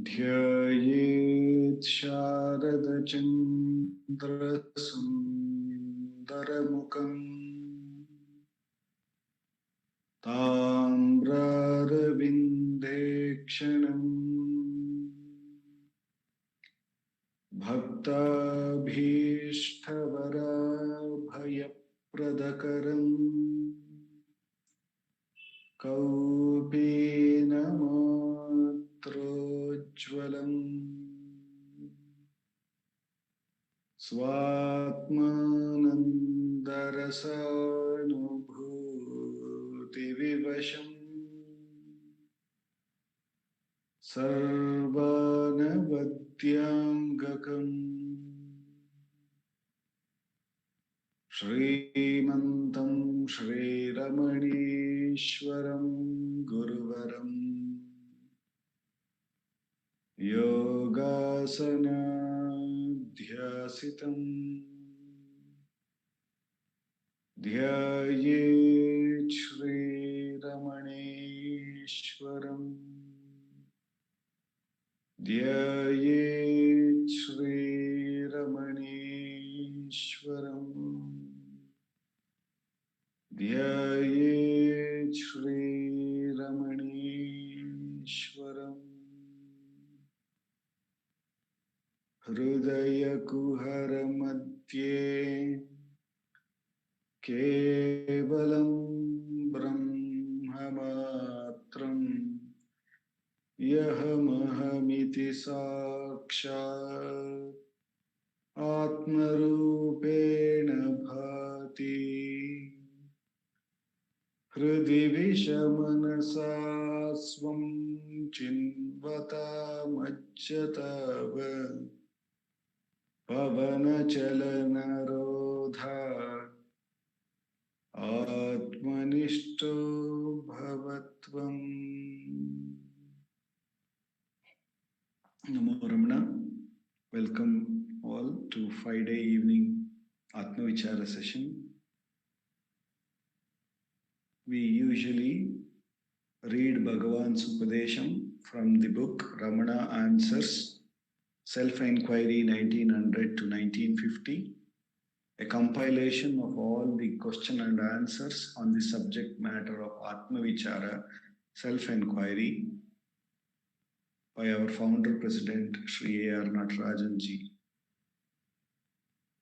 ध्ययेत् शारदचन्द्रसुन्दरमुखम् ताम्रारविन्देक्षणम् भक्ताभीष्टवराभयप्रदकरम् कौपीनमात्रोज्ज्वलम् स्वात्मानन्दरसानुभूतिविवशम् सर्वानवद्याङ्गकम् श्रीमन्तं श्रीरमणीश्वरं गुरुवरं योगासनाध्यासितं ध्यायेत् श्रीरमणीश्वरम् ध्यायेत् श्रीरमणीश्वरम् ध्यायेत् श्रीरमणीश्वरम् हृदयकुहरमध्ये केवलं ब्रह्ममात्रम् यहमहमिति साक्षात् आत्मरूपेण भाति हृदि विषमनसा स्वं चिन्वतामच्युतावत् पवनचलनरोधात् आत्मनिष्ठो भवत्वम्। Namo Ramana. Welcome all to 5-day evening Atma Vichara session. We usually read Bhagavan's Upadesham from the book Ramana Answers, Self-Inquiry 1900 to 1950, a compilation of all the question and answers on the subject matter of Atma Vichara, self-inquiry, by our founder president Sri A.R. Natarajanji.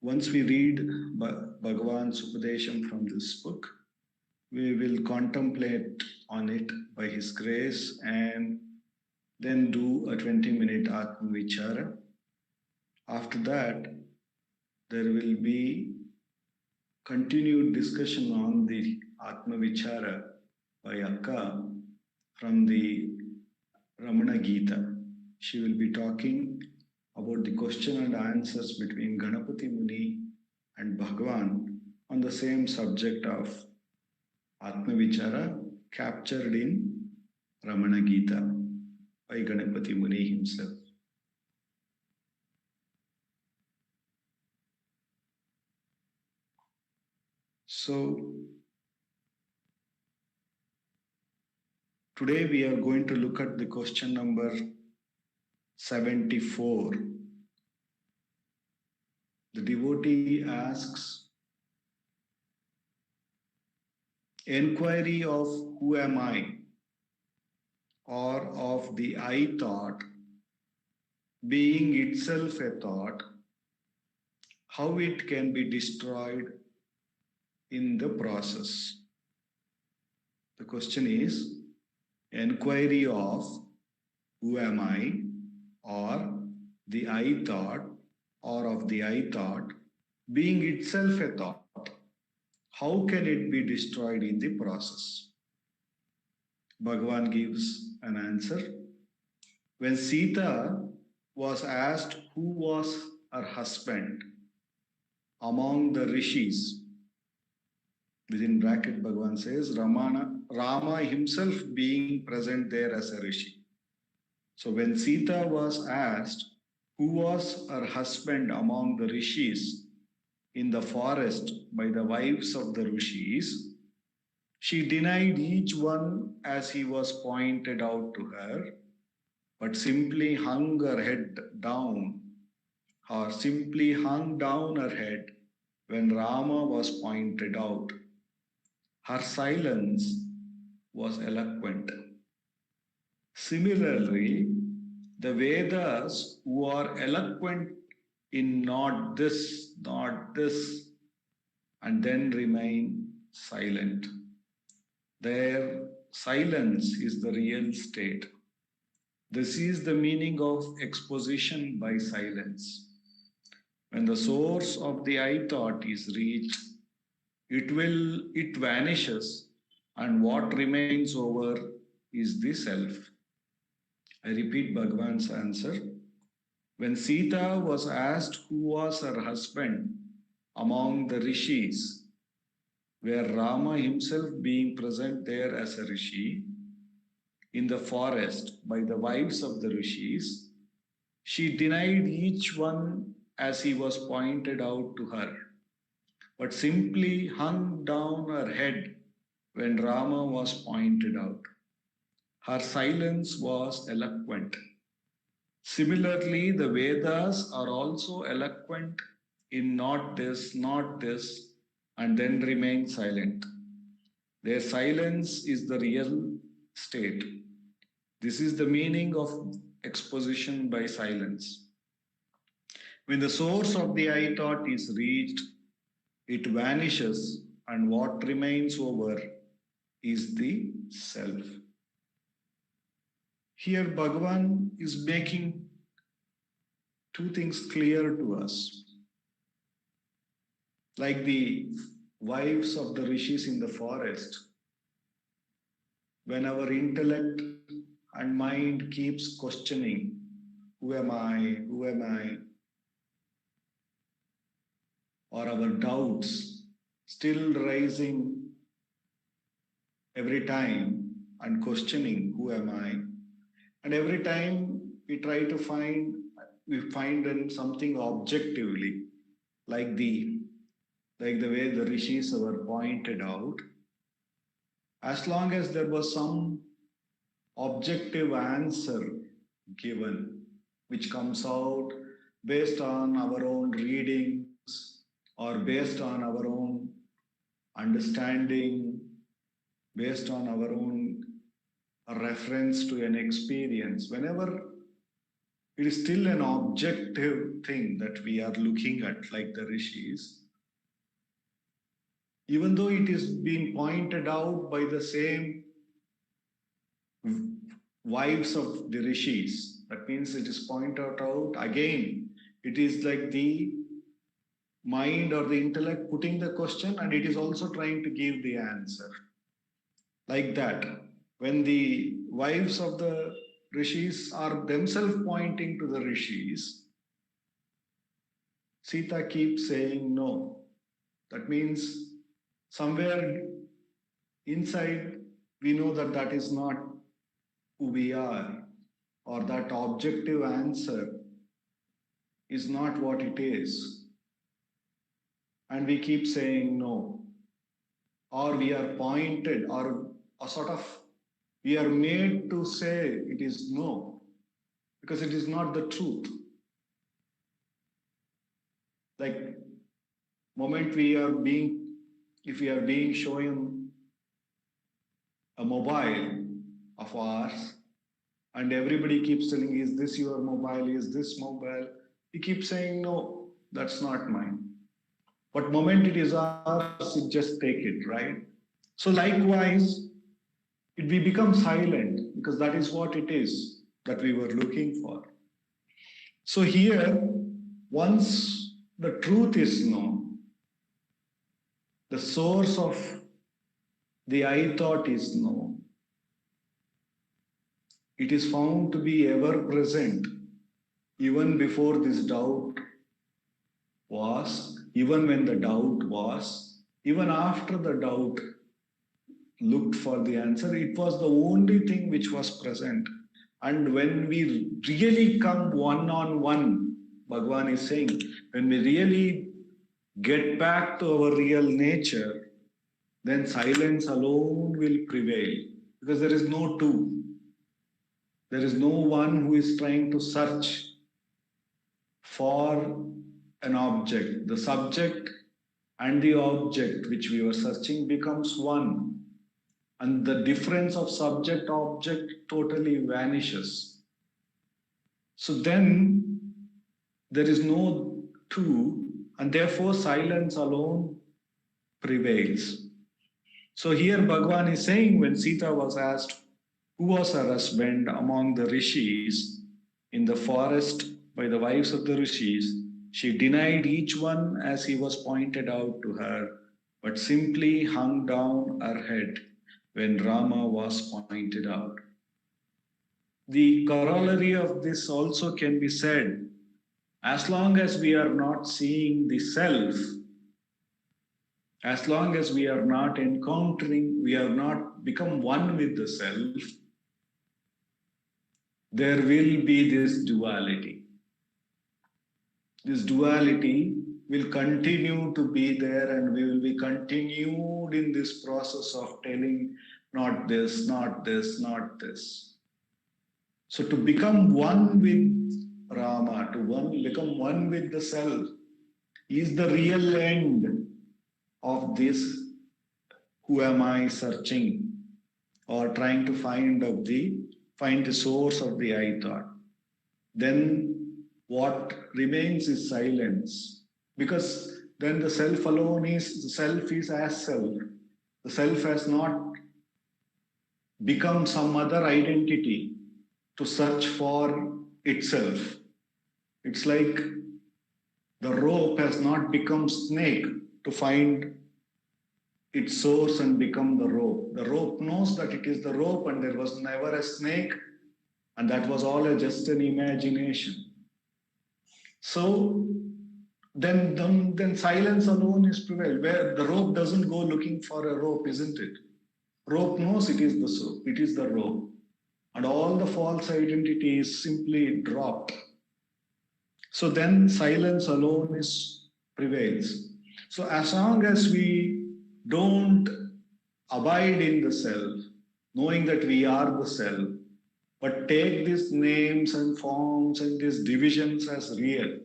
Once we read Bhagavan's Upadesham from this book, we will contemplate on it by his grace and then do a 20-minute Atma Vichara. After that, there will be continued discussion on the Atma Vichara by Akka from the Ramana Gita. She will be talking about the question and answers between Ganapati Muni and Bhagavan on the same subject of Atma Vichara captured in Ramana Gita by Ganapati Muni himself. So, today we are going to look at the question number 74. The devotee asks, enquiry of who am I or of the I thought being itself a thought, how it can be destroyed in the process. The question is, enquiry of who am I or the I thought or of the I thought being itself a thought, how can it be destroyed in the process? Bhagavan gives an answer. When Sita was asked who was her husband among the rishis, within bracket Bhagavan says Rama himself being present there as a rishi. So when Sita was asked who was her husband among the rishis in the forest by the wives of the rishis, she denied each one as he was pointed out to her, but simply hung her head down, or simply hung down her head when Rama was pointed out. Her silence was eloquent. Similarly, the Vedas, who are eloquent in not this, and then remain silent. Their silence is the real state. This is the meaning of exposition by silence. When the source of the I thought is reached, it vanishes, and what remains over is the self. I repeat Bhagavan's answer. When Sita was asked who was her husband among the rishis, where Rama himself being present there as a rishi in the forest by the wives of the rishis, she denied each one as he was pointed out to her, but simply hung down her head when Rama was pointed out. Her silence was eloquent. Similarly, the Vedas are also eloquent in not this, and then remain silent. Their silence is the real state. This is the meaning of exposition by silence. When the source of the I thought is reached, it vanishes, and what remains over is the self. Here, Bhagavan is making two things clear to us. Like the wives of the rishis in the forest, when our intellect and mind keeps questioning, who am I, who am I, or our doubts still rising every time and questioning, who am I, and every time we try to we find in something objectively, like the way the rishis were pointed out, as long as there was some objective answer given, which comes out based on our own readings or based on our own understanding, based on our own reference to an experience, whenever it is still an objective thing that we are looking at, like the rishis, even though it is being pointed out by the same wives of the rishis, that means it is pointed out again. It is like the mind or the intellect putting the question, and it is also trying to give the answer. Like that, when the wives of the rishis are themselves pointing to the rishis, Sita keeps saying no. That means somewhere inside we know that that is not who we are, or that objective answer is not what it is. And we keep saying no. Or we are pointed, or sort of we are made to say it is no, because it is not the truth. Like moment if we are being shown a mobile of ours, and everybody keeps telling, is this your mobile, is this mobile, we keep saying no, that's not mine. But moment it is ours, it just take it, right? So likewise, we become silent, because that is what it is that we were looking for. So here, once the truth is known, the source of the I thought is known, it is found to be ever present, even before this doubt was, even when the doubt was, even after the doubt looked for the answer, it was the only thing which was present. And when we really come one on one, Bhagavan is saying, when we really get back to our real nature, then silence alone will prevail, because there is no two. There is no one who is trying to search for an object. The subject and the object which we were searching becomes one. And the difference of subject object totally vanishes. So then there is no two, and therefore silence alone prevails. So here Bhagavan is saying, when Sita was asked who was her husband among the rishis in the forest by the wives of the rishis, she denied each one as he was pointed out to her, but simply hung down her head when Rama was pointed out. The corollary of this also can be said, as long as we are not seeing the self, as long as we are not encountering, we are not become one with the self, there will be this duality. This duality will continue to be there, and we will be continued in this process of telling not this, not this, not this. So to become one with Rama, become one with the self, is the real end of this who am I searching or trying to find the source of the I thought. Then what remains is silence, because then the self is as self. The self has not become some other identity to search for itself. It's like the rope has not become snake to find its source and become the rope. The rope knows that it is the rope and there was never a snake, and that was all just an imagination. So then silence alone is prevailed, where the rope doesn't go looking for a rope, isn't it? Rope knows it is the rope. And all the false identity is simply dropped. So then silence alone prevails. So as long as we don't abide in the self, knowing that we are the self, but take these names and forms and these divisions as real,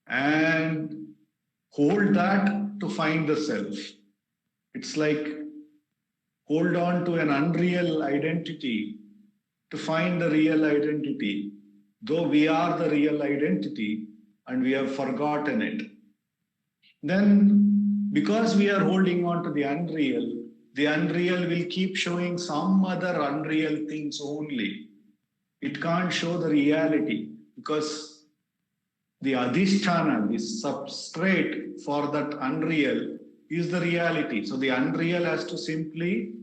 and hold that to find the self. It's like hold on to an unreal identity to find the real identity, though we are the real identity and we have forgotten it. Then, because we are holding on to the unreal will keep showing some other unreal things only. It can't show the reality, because the adhisthana, the substrate for that unreal, is the reality. So the unreal has to simply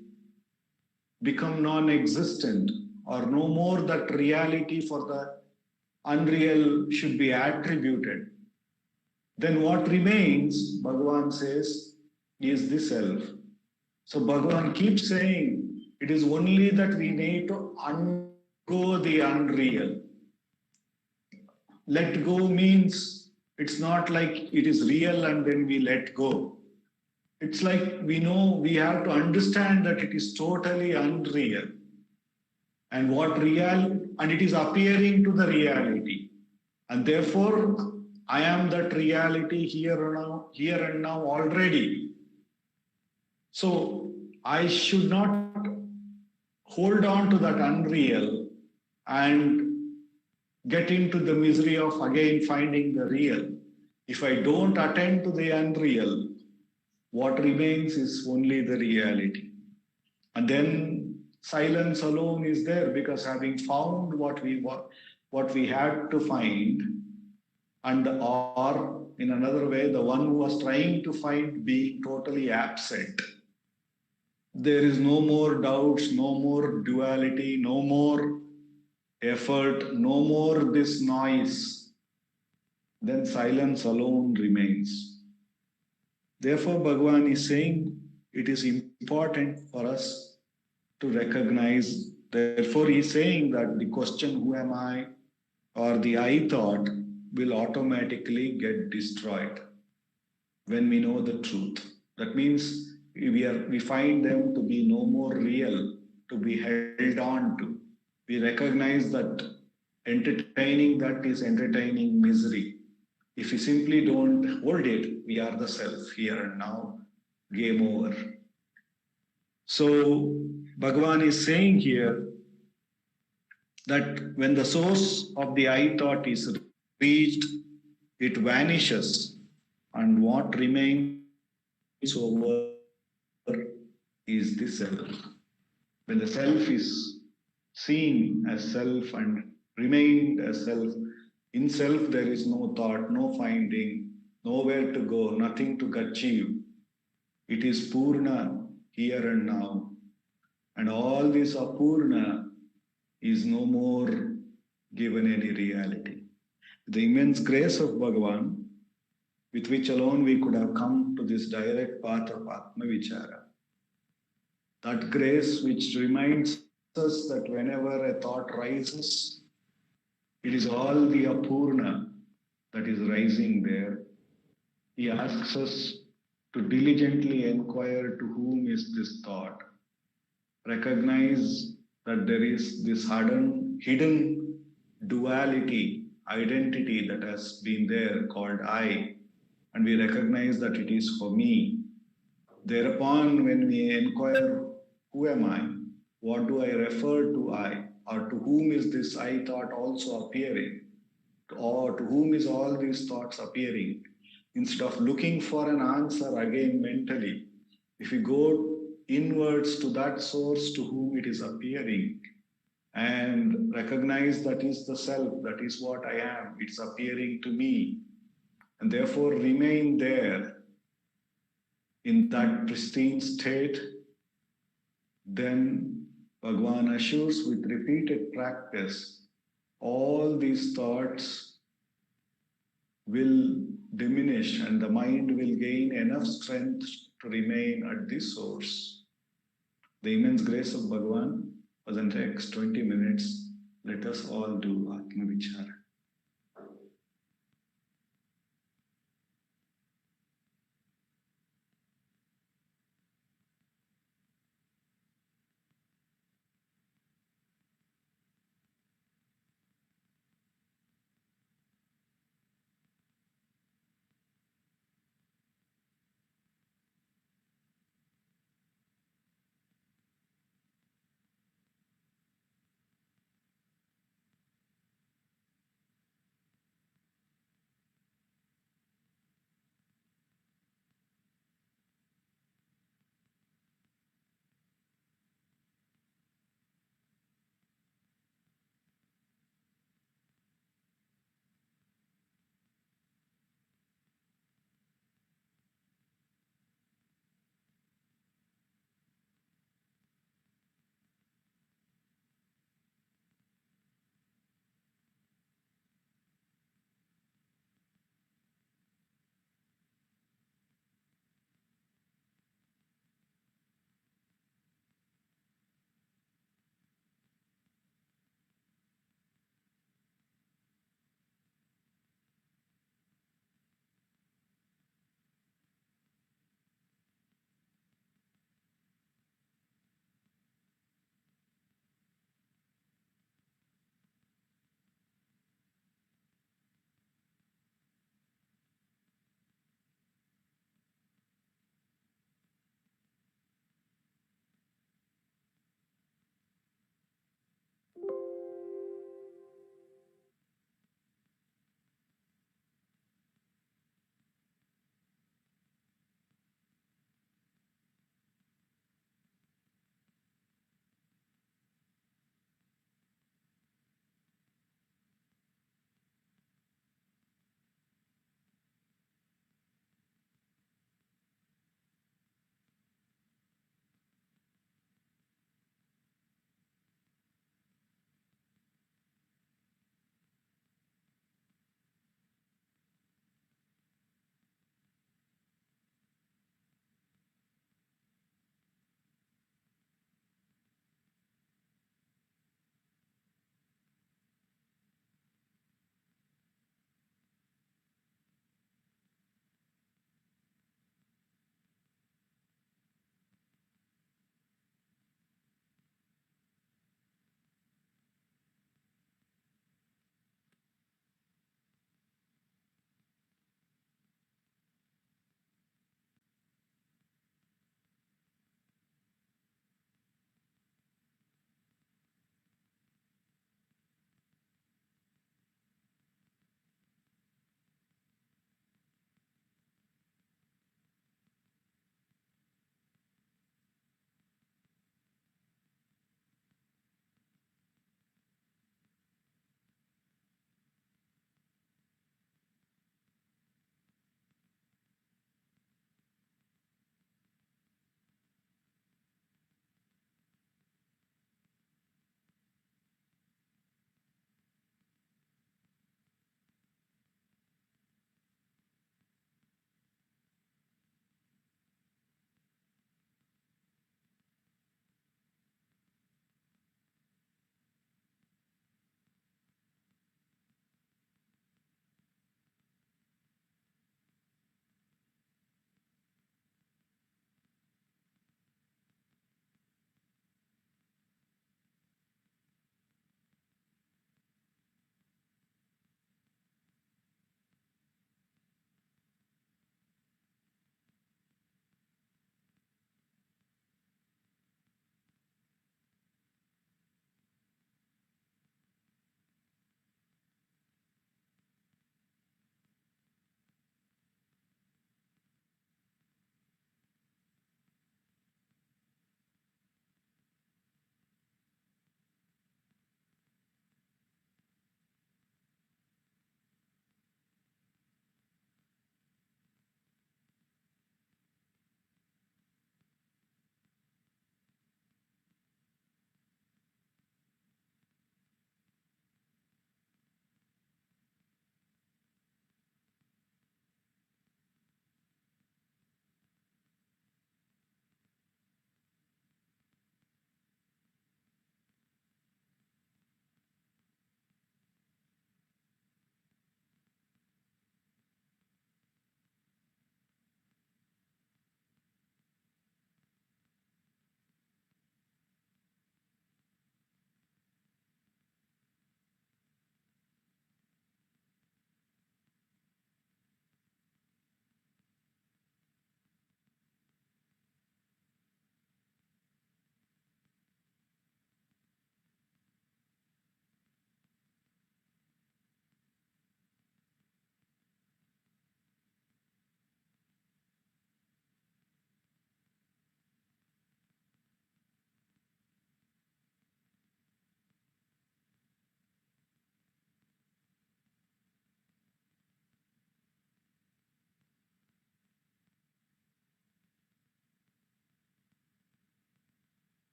become non-existent, or no more that reality for the unreal should be attributed. Then what remains, Bhagavan says, is the self. So Bhagavan keeps saying, it is only that we need to undergo the unreal. Let go means it's not like it is real and then we let go. It's like we know we have to understand that it is totally unreal. And it is appearing to the reality. And therefore, I am that reality here and now already. So I should not hold on to that unreal and get into the misery of again finding the real. If I don't attend to the unreal, what remains is only the reality. And then silence alone is there, because having found what we had to find, or in another way, the one who was trying to find being totally absent, there is no more doubts, no more duality, no more effort, no more this noise. Then silence alone remains. Therefore, Bhagavan is saying it is important for us to recognize. Therefore, he is saying that the question, who am I, or the I thought, will automatically get destroyed when we know the truth. That means we find them to be no more real, to be held on to. We recognize that entertaining that is entertaining misery. If we simply don't hold it, we are the self here and now, game over. So, Bhagavan is saying here that when the source of the I thought is reached, it vanishes, and what remains over is the self. When the self is seen as self and remained as self, in self there is no thought, no finding, nowhere to go, nothing to achieve. It is Purna here and now. And all this Apurna is no more given any reality. The immense grace of Bhagavan, with which alone we could have come to this direct path of Atma Vichara. That grace which reminds us that whenever a thought rises, it is all the Apurna that is rising there. He asks us to diligently inquire to whom is this thought. Recognize that there is this hidden duality, identity that has been there called I, and we recognize that it is for me. Thereupon, when we inquire, who am I? What do I refer to I? Or to whom is this I thought also appearing? Or to whom is all these thoughts appearing? Instead of looking for an answer again mentally, if we go inwards to that source to whom it is appearing and recognize that is the self, that is what I am, it's appearing to me, and therefore remain there in that pristine state, then Bhagavan assures with repeated practice, all these thoughts will diminish and the mind will gain enough strength to remain at this source. The immense grace of Bhagavan was in the next 20 minutes. Let us all do Atma Vichara.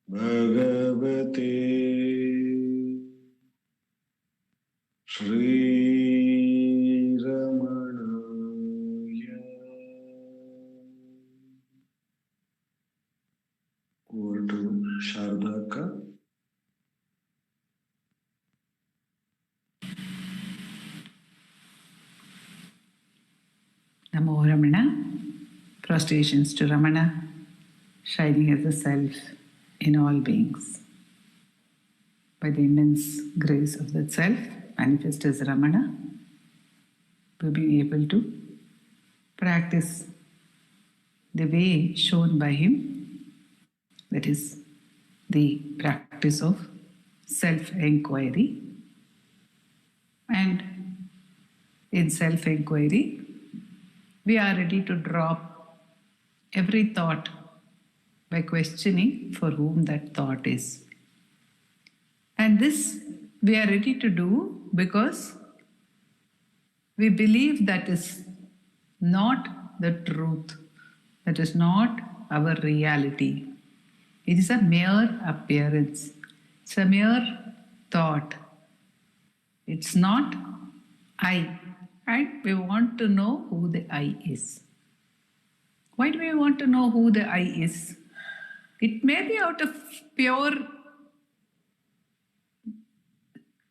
Bhagavate Shri Ramanaya. Over to Shardaka. Namo Ramana. Prostrations to Ramana, shining as the self in all beings. By the immense grace of that self, manifest as Ramana, we'll be able to practice the way shown by him, that is, the practice of self-enquiry. And in self-enquiry, we are ready to drop every thought by questioning for whom that thought is. And this we are ready to do because we believe that is not the truth, that is not our reality. It is a mere appearance, it's a mere thought. It's not I. And we want to know who the I is. Why do we want to know who the I is? It may be out of pure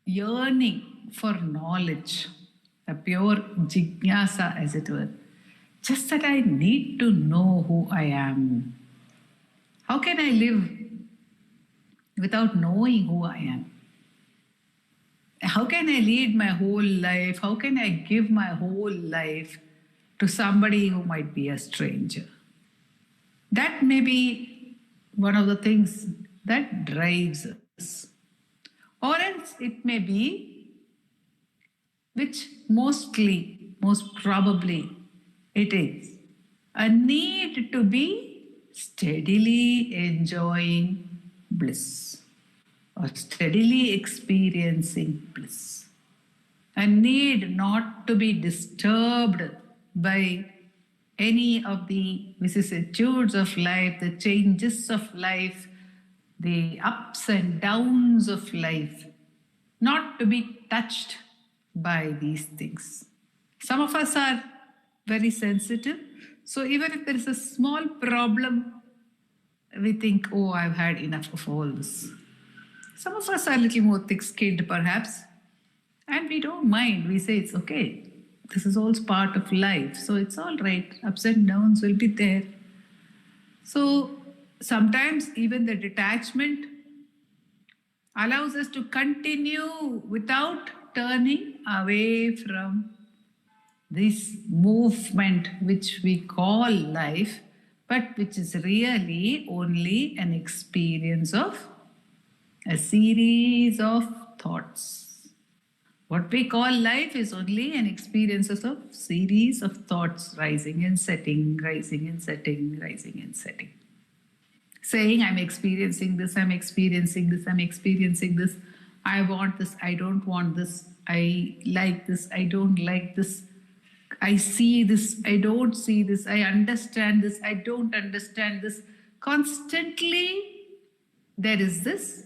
yearning for knowledge, a pure jignasa, as it were. Just that I need to know who I am. How can I live without knowing who I am? How can I lead my whole life? How can I give my whole life to somebody who might be a stranger? That may be one of the things that drives us. Or else it may be, which most probably it is, a need to be steadily enjoying bliss or steadily experiencing bliss. A need not to be disturbed by any of the vicissitudes of life, the changes of life, the ups and downs of life, not to be touched by these things. Some of us are very sensitive, so even if there is a small problem, we think, oh, I've had enough of all this. Some of us are a little more thick-skinned, perhaps, and we don't mind. We say it's okay. This is all part of life, so it's all right. Ups and downs will be there. So sometimes even the detachment allows us to continue without turning away from this movement which we call life, but which is really only an experience of a series of thoughts. What we call life is only an experience of series of thoughts rising and setting, rising and setting, rising and setting. Saying, I'm experiencing this, I'm experiencing this, I'm experiencing this, I want this, I don't want this, I like this, I don't like this, I see this, I don't see this, I understand this, I don't understand this. Constantly there is this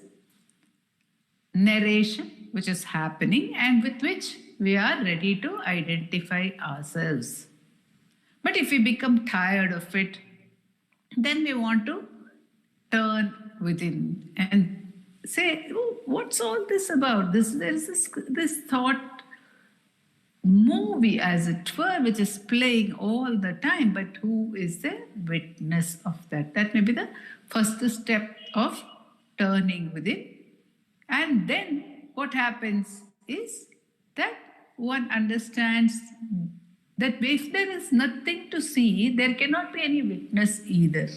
narration which is happening and with which we are ready to identify ourselves. But if we become tired of it, then we want to turn within and say, oh, what's all this about? There is this thought movie, as it were, which is playing all the time, but who is the witness of that? That may be the first step of turning within. And then what happens is that one understands that if there is nothing to see, there cannot be any witness either.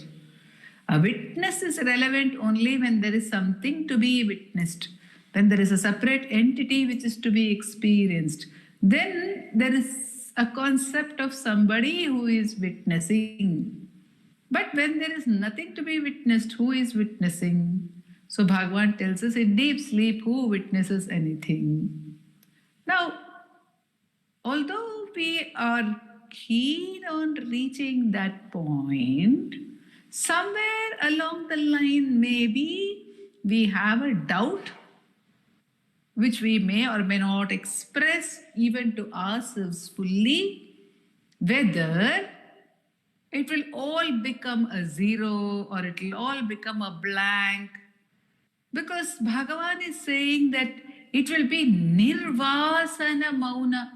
A witness is relevant only when there is something to be witnessed, when there is a separate entity which is to be experienced. Then there is a concept of somebody who is witnessing. But when there is nothing to be witnessed, who is witnessing? So Bhagavan tells us, in deep sleep, who witnesses anything? Now, although we are keen on reaching that point, Somewhere along the line, maybe we have a doubt which we may or may not express even to ourselves fully, whether it will all become a zero or it will all become a blank. Because Bhagavan is saying that it will be nirvasana mauna.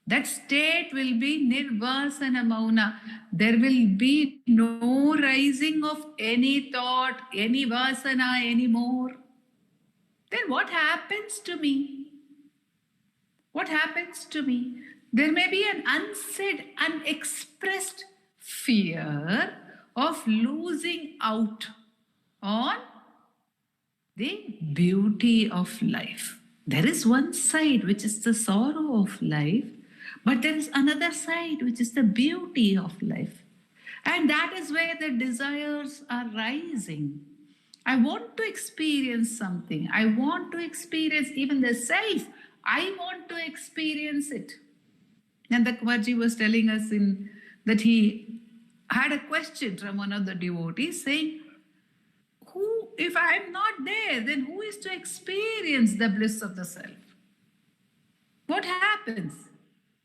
That state will be nirvasana mauna. There will be no rising of any thought, any vasana anymore. Then what happens to me? What happens to me? There may be an unsaid, unexpressed fear of losing out on the beauty of life. There is one side which is the sorrow of life, but there is another side which is the beauty of life. And that is where the desires are rising. I want to experience something. I want to experience even the self. I want to experience it. Nanda Kumarji was telling us that he had a question from one of the devotees saying, if I am not there, then who is to experience the bliss of the self? What happens?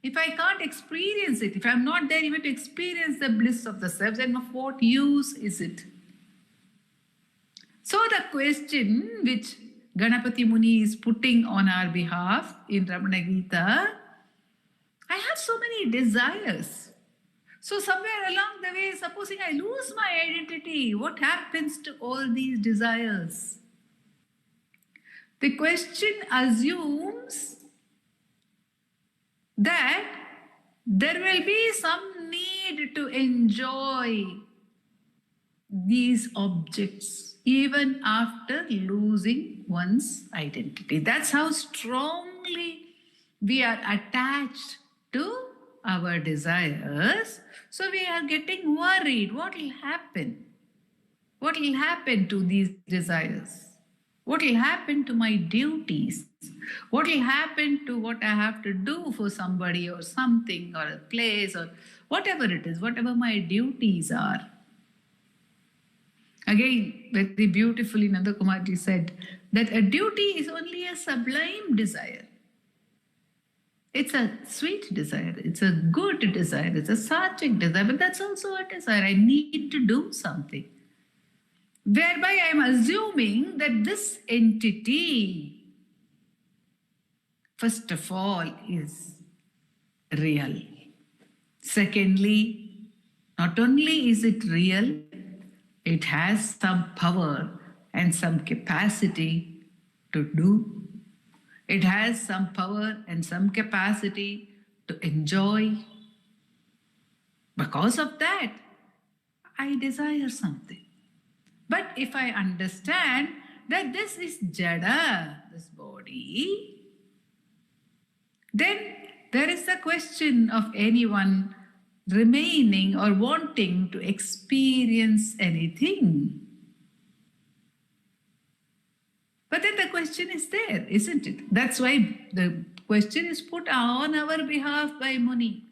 If I can't experience it, if I'm not there even to experience the bliss of the self, then of what use is it? So the question which Ganapati Muni is putting on our behalf in Ramana Gita, I have so many desires. So somewhere along the way, supposing I lose my identity, what happens to all these desires? The question assumes that there will be some need to enjoy these objects even after losing one's identity. That's how strongly we are attached to our desires. So we are getting worried. What will happen? What will happen to these desires? What will happen to my duties? What will happen to what I have to do for somebody or something or a place or whatever it is, whatever my duties are? Again, very beautifully Nanda Kumarji said that a duty is only a sublime desire. It's a sweet desire, it's a good desire, it's a sattvic desire, but that's also a desire. I need to do something. Whereby I am assuming that this entity, first of all, is real. Secondly, not only is it real, it has some power and some capacity to do. It has some power and some capacity to enjoy. Because of that, I desire something. But if I understand that this is jada, this body, then there is the question of anyone remaining or wanting to experience anything. But then the question is there, isn't it? That's why the question is put on our behalf by Muni.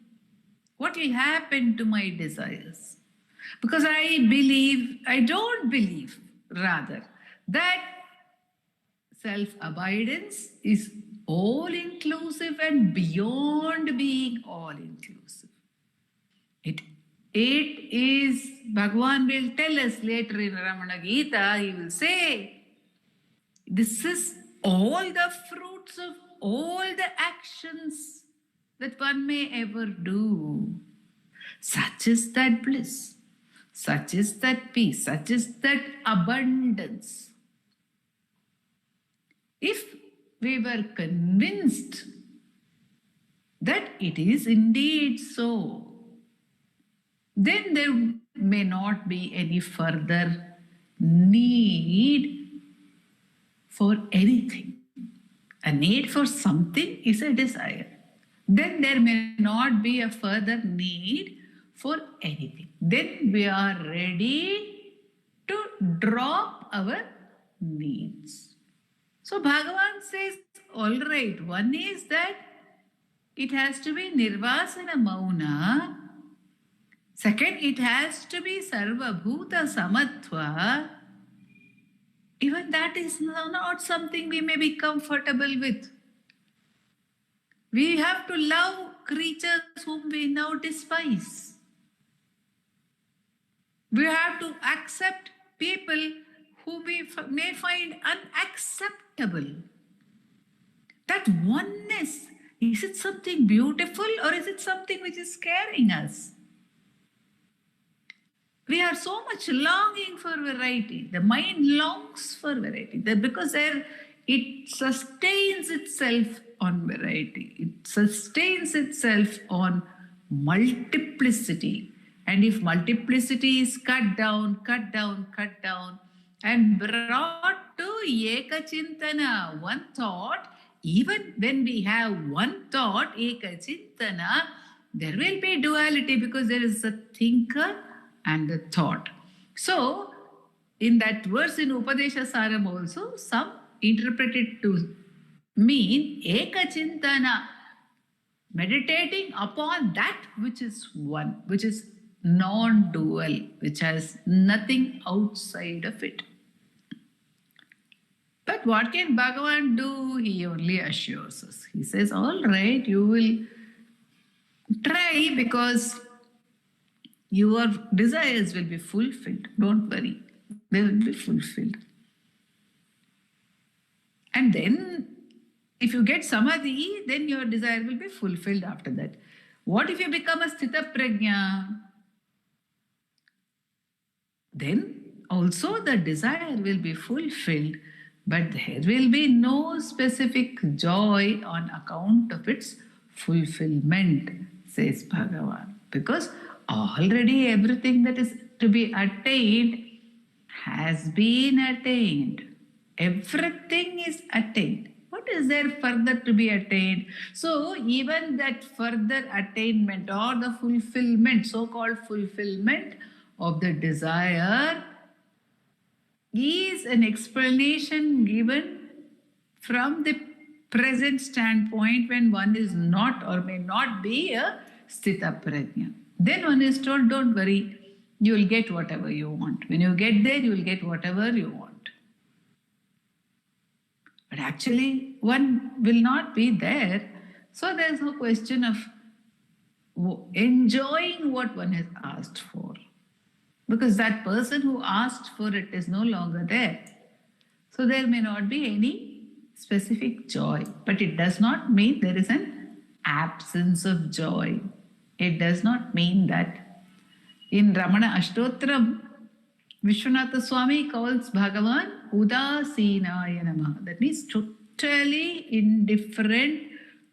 What will happen to my desires? Because I don't believe, rather, that self-abidance is all-inclusive and beyond being all-inclusive. It is, Bhagavan will tell us later in Ramana Gita, he will say, this is all the fruits of all the actions that one may ever do. Such is that bliss, such is that peace, such is that abundance. If we were convinced that it is indeed so, then there may not be any further need for anything. A need for something is a desire. Then there may not be a further need for anything. Then we are ready to drop our needs. So Bhagavan says, all right, one is that it has to be nirvasana mauna. Second, it has to be Sarva Bhuta Samatva. Even that is not something we may be comfortable with. We have to love creatures whom we now despise. We have to accept people whom we may find unacceptable. That oneness, is it something beautiful or is it something which is scaring us? We are so much longing for variety. The mind longs for variety because it sustains itself on variety. It sustains itself on multiplicity. And if multiplicity is cut down, and brought to Ekachintana, one thought, even when we have one thought, Ekachintana, there will be duality because there is a thinker and the thought. So, in that verse in Upadesha Saram also, some interpret it to mean Ekachintana, meditating upon that which is one, which is non-dual, which has nothing outside of it. But what can Bhagavan do? He only assures us. He says, all right, you will try because your desires will be fulfilled. Don't worry. They will be fulfilled. And then, if you get samadhi, then your desire will be fulfilled after that. What if you become a sthita prajna? Then also the desire will be fulfilled, but there will be no specific joy on account of its fulfillment, says Bhagavan. Because already everything that is to be attained has been attained. Everything is attained. What is there further to be attained? So even that further attainment or the fulfillment, so-called fulfillment of the desire, is an explanation given from the present standpoint when one is not or may not be a sthita prajna. Then one is told, don't worry, you will get whatever you want. When you get there, you will get whatever you want. But actually, one will not be there. So there is no question of enjoying what one has asked for. Because that person who asked for it is no longer there. So there may not be any specific joy. But it does not mean there is an absence of joy. It does not mean that. In Ramana Ashtotram, Vishwanatha Swami calls Bhagavan Udasinaya Namaha. That means totally indifferent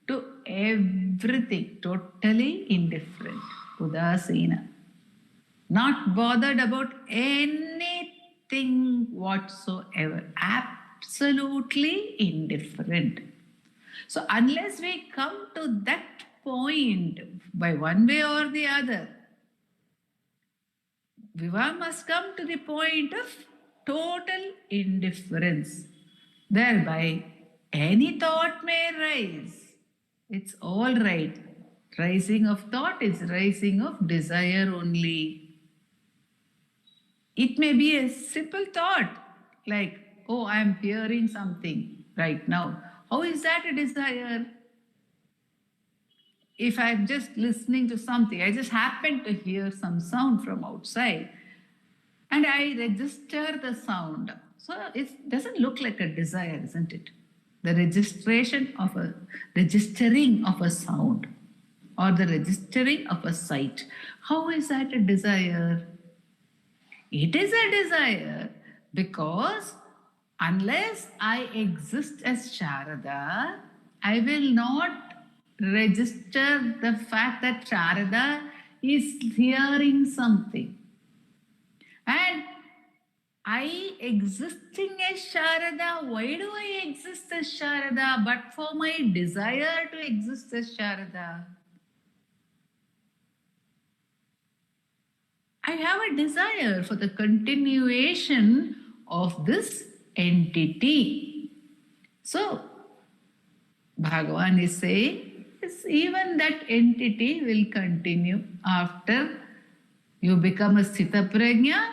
to everything. Totally indifferent. Udasina. Not bothered about anything whatsoever. Absolutely indifferent. So unless we come to that point by one way or the other, we must come to the point of total indifference. Thereby, any thought may rise. It's all right. Rising of thought is rising of desire only. It may be a simple thought like, oh, I am hearing something right now. How is that a desire? If I'm just listening to something, I just happen to hear some sound from outside and I register the sound. So it doesn't look like a desire, isn't it? The registering of a sound or the registering of a sight. How is that a desire? It is a desire because unless I exist as Sharada, I will not register the fact that Sharada is hearing something. And I existing as Sharada, why do I exist as Sharada but for my desire to exist as Sharada? I have a desire for the continuation of this entity. So, Bhagavan is saying, even that entity will continue after You become a Sthita Prajna,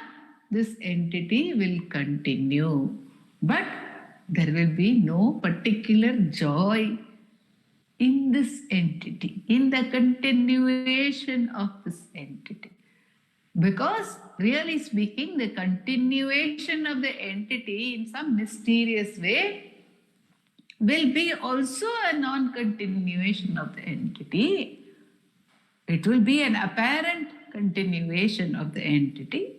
this entity will continue. But there will be no particular joy in this entity, in the continuation of this entity. Because, really speaking, the continuation of the entity in some mysterious way will be also a non-continuation of the entity. It will be an apparent continuation of the entity,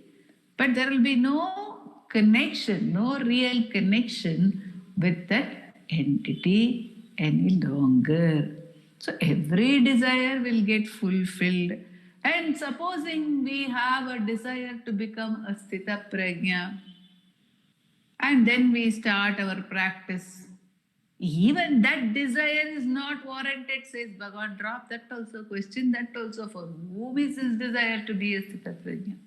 but there will be no connection, no real connection with that entity any longer. So every desire will get fulfilled. And supposing we have a desire to become a Sthita Prajna, and then we start our practice, even that desire is not warranted, says Bhagavan. Drop that also, question that also. For whom is his desire to be a Sthita Prajna?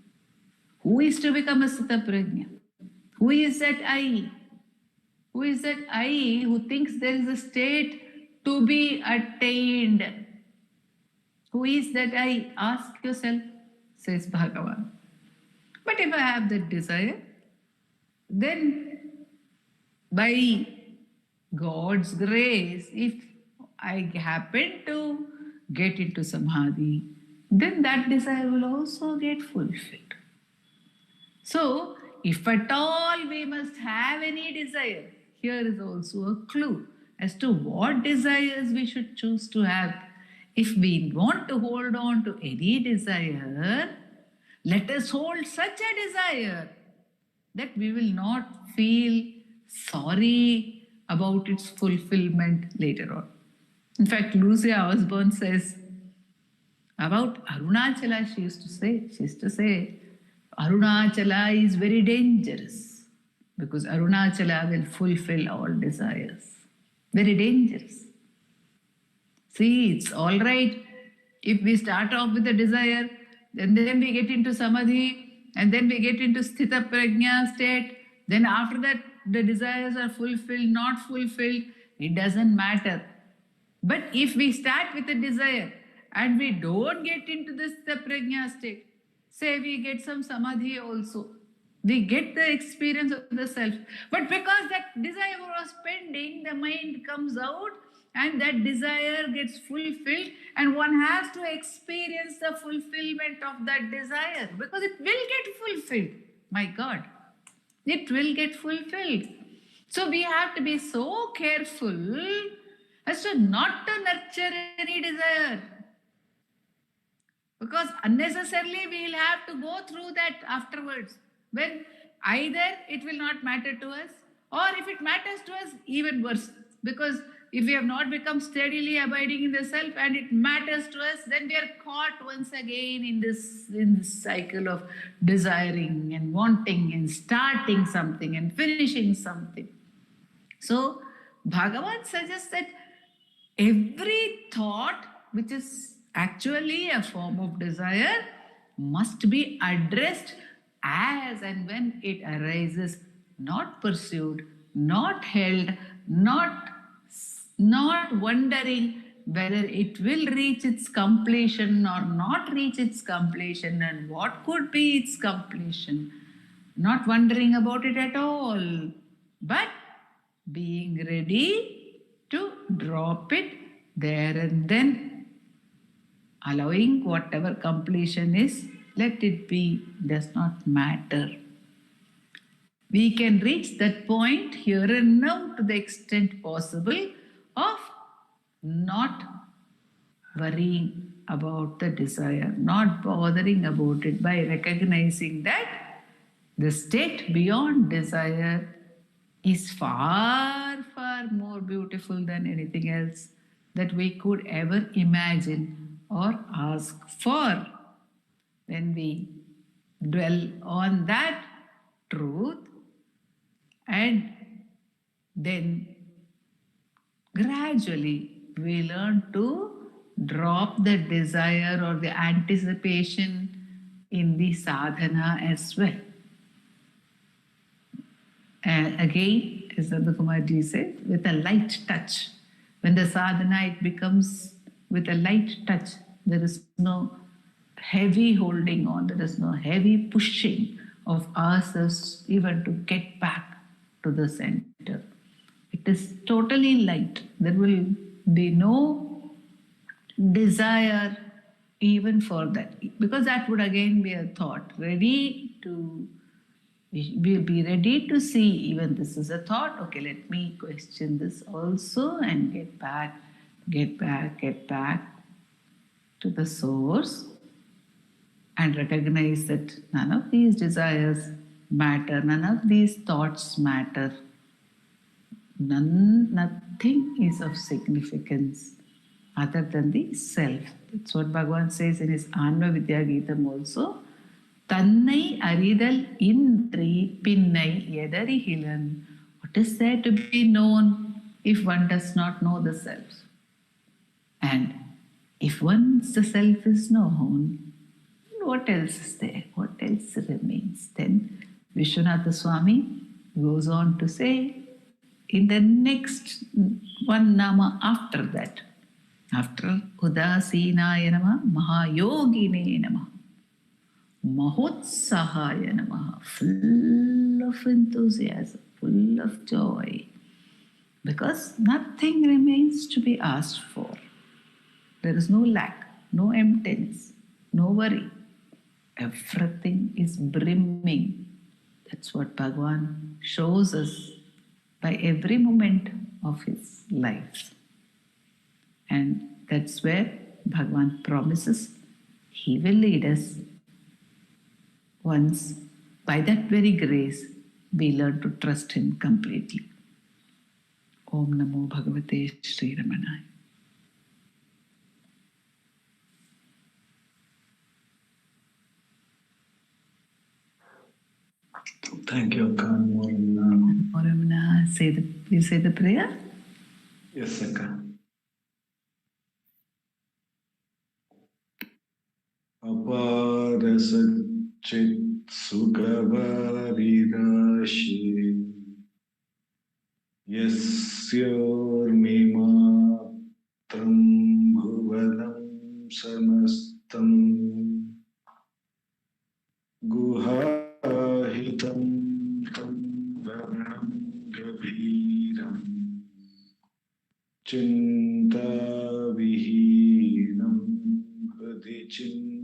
Who is to become a Sthita Prajna? Who is that I? Who is that I who thinks there is a state to be attained? Who is that I? Ask yourself, says Bhagavan. But if I have that desire, then by God's grace, if I happen to get into Samadhi, then that desire will also get fulfilled. So, if at all we must have any desire, here is also a clue as to what desires we should choose to have. If we want to hold on to any desire, let us hold such a desire that we will not feel sorry about its fulfillment later on. In fact, Lucia Osborne says about Arunachala, she used to say, Arunachala is very dangerous because Arunachala will fulfill all desires. Very dangerous. See, it's all right if we start off with a desire, and then we get into Samadhi, and then we get into Sthita Prajna state, then after that the desires are fulfilled, not fulfilled, it doesn't matter. But if we start with a desire and we don't get into this Sthita Prajna state, say we get some Samadhi also, we get the experience of the self, but because that desire was pending, the mind comes out and that desire gets fulfilled, and one has to experience the fulfillment of that desire because it will get fulfilled. My God, it will get fulfilled. So we have to be so careful as to not to nurture any desire, because unnecessarily we will have to go through that afterwards, when either it will not matter to us, or if it matters to us, even worse. Because if we have not become steadily abiding in the self and it matters to us, then we are caught once again in this cycle of desiring and wanting and starting something and finishing something. So Bhagavan suggests that every thought which is actually a form of desire must be addressed as and when it arises, not pursued, not held, not wondering whether it will reach its completion or not reach its completion and what could be its completion. Not wondering about it at all, but being ready to drop it there and then, allowing whatever completion is, let it be, does not matter. We can reach that point here and now to the extent possible of not worrying about the desire, not bothering about it, by recognizing that the state beyond desire is far, far more beautiful than anything else that we could ever imagine or ask for. When we dwell on that truth, and then gradually we learn to drop the desire or the anticipation in the sadhana as well. And again, as Kumarji said, with a light touch. When the sadhana, it becomes with a light touch. There is no heavy holding on, there is no heavy pushing of ourselves even to get back to the center. It is totally light. There will be no desire even for that, because that would again be a thought. We'll be ready to see even this is a thought. Okay, let me question this also and get back to the source and recognize that none of these desires matter, none of these thoughts matter, nothing is of significance other than the self. That's what Bhagavan says in his Anva Vidya Geetam also. Tannai aridal indri pinnai yedarihilan. What is there to be known if one does not know the self? And if once the self is known, what else is there? What else remains? Then Vishwanatha Swami goes on to say in the next one nama after that, after Udasinaya Namah, Mahayogine Namah, Mahotsahaya Namah, full of enthusiasm, full of joy, because nothing remains to be asked for. There is no lack, no emptiness, no worry. Everything is brimming. That's what Bhagavan shows us by every moment of his life. And that's where Bhagavan promises he will lead us once, by that very grace, we learn to trust him completely. Om Namo Bhagavate Sri Ramanaya. Thank you, Akka. Moramana. You say the prayer? Yes, Akka. Apara Satchit Sukhavarirashi Yasyormimatram Bhuvanam Samastam Guhahitam Tam Varanam Gabhiram Chintavihinam Hadi Chintayami